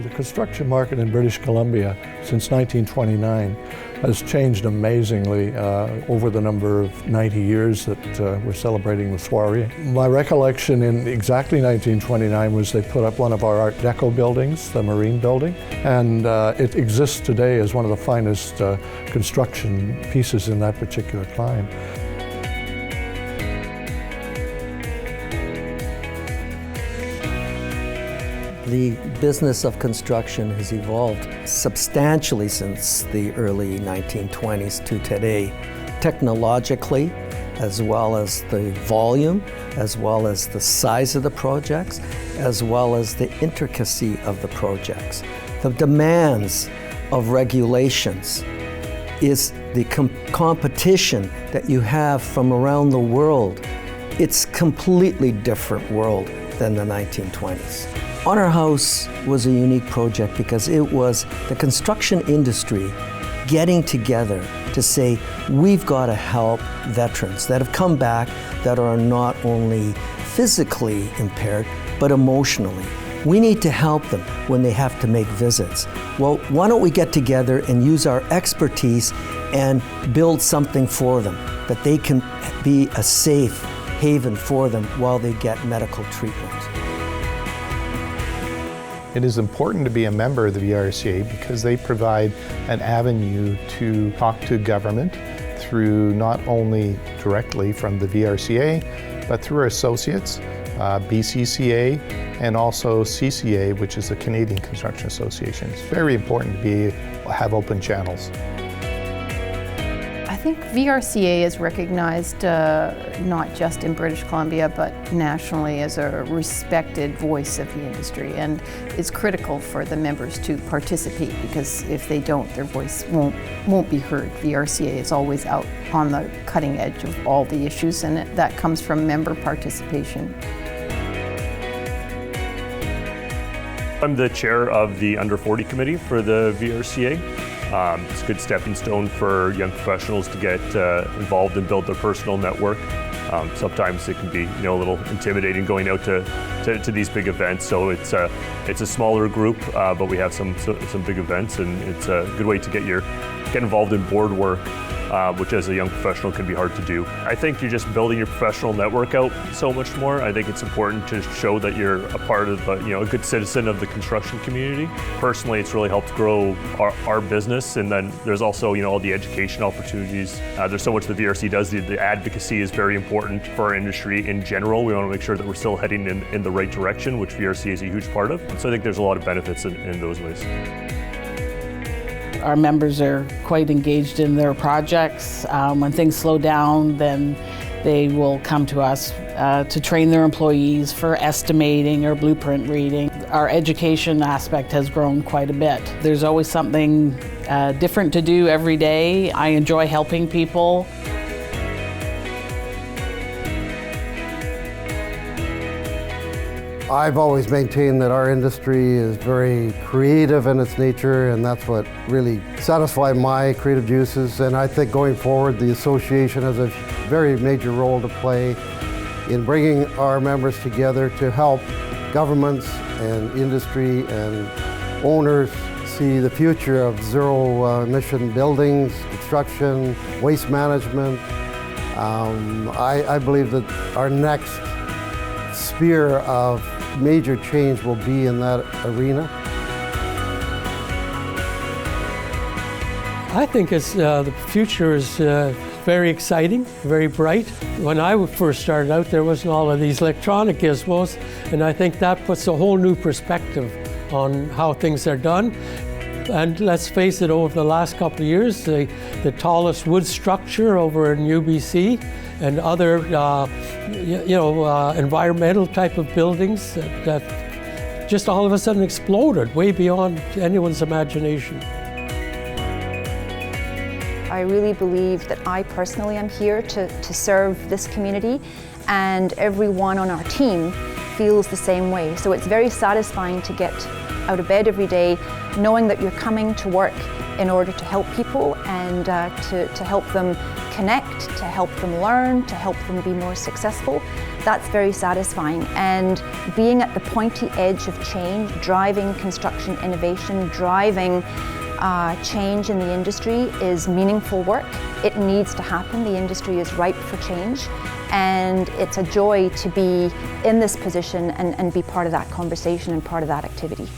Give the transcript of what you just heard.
The construction market in British Columbia since 1929 has changed amazingly over the number of 90 years that we're celebrating the soiree. My recollection in exactly 1929 was they put up one of our Art Deco buildings, the Marine Building, and it exists today as one of the finest construction pieces in that particular clime. The business of construction has evolved substantially since the early 1920s to today, technologically, as well as the volume, as well as the size of the projects, as well as the intricacy of the projects. The demands of regulations is the competition that you have from around the world. It's a completely different world than the 1920s. Honor House was a unique project because it was the construction industry getting together to say, we've got to help veterans that have come back that are not only physically impaired, but emotionally. We need to help them when they have to make visits. Well, why don't we get together and use our expertise and build something for them that they can be a safe haven for them while they get medical treatment. It is important to be a member of the VRCA because they provide an avenue to talk to government through not only directly from the VRCA, but through our associates, BCCA, and also CCA, which is the Canadian Construction Association. It's very important to have open channels. I think VRCA is recognized not just in British Columbia but nationally as a respected voice of the industry, and it's critical for the members to participate because if they don't, their voice won't be heard. VRCA is always out on the cutting edge of all the issues, and that comes from member participation. I'm the chair of the Under 40 Committee for the VRCA. It's a good stepping stone for young professionals to get involved and build their personal network. Sometimes it can be a little intimidating going out to these big events, so it's a smaller group, but we have some big events, and it's a good way to get involved in board work, which as a young professional can be hard to do. I think you're just building your professional network out so much more. I think it's important to show that you're a part of a good citizen of the construction community. Personally, it's really helped grow our business, and then there's also all the education opportunities. There's so much the VRC does. The advocacy is very important for our industry in general. We want to make sure that we're still heading in the right direction, which VRC is a huge part of. So I think there's a lot of benefits in those ways. Our members are quite engaged in their projects. When things slow down, then they will come to us to train their employees for estimating or blueprint reading. Our education aspect has grown quite a bit. There's always something different to do every day. I enjoy helping people. I've always maintained that our industry is very creative in its nature, and that's what really satisfies my creative juices. And I think going forward, the association has a very major role to play in bringing our members together to help governments and industry and owners see the future of zero-emission buildings, construction, waste management. I believe that our next sphere of major change will be in that arena. I think the future is very exciting, very bright. When I first started out, there wasn't all of these electronic gizmos, and I think that puts a whole new perspective on how things are done. And let's face it, over the last couple of years, the tallest wood structure over in UBC and other environmental type of buildings that just all of a sudden exploded way beyond anyone's imagination. I really believe that I personally am here to serve this community, and everyone on our team feels the same way. So it's very satisfying to get out of bed every day knowing that you're coming to work in order to help people and to help them connect, to help them learn, to help them be more successful. That's very satisfying. And being at the pointy edge of change, driving construction innovation, driving change in the industry is meaningful work. It needs to happen. The industry is ripe for change. And it's a joy to be in this position and be part of that conversation and part of that activity.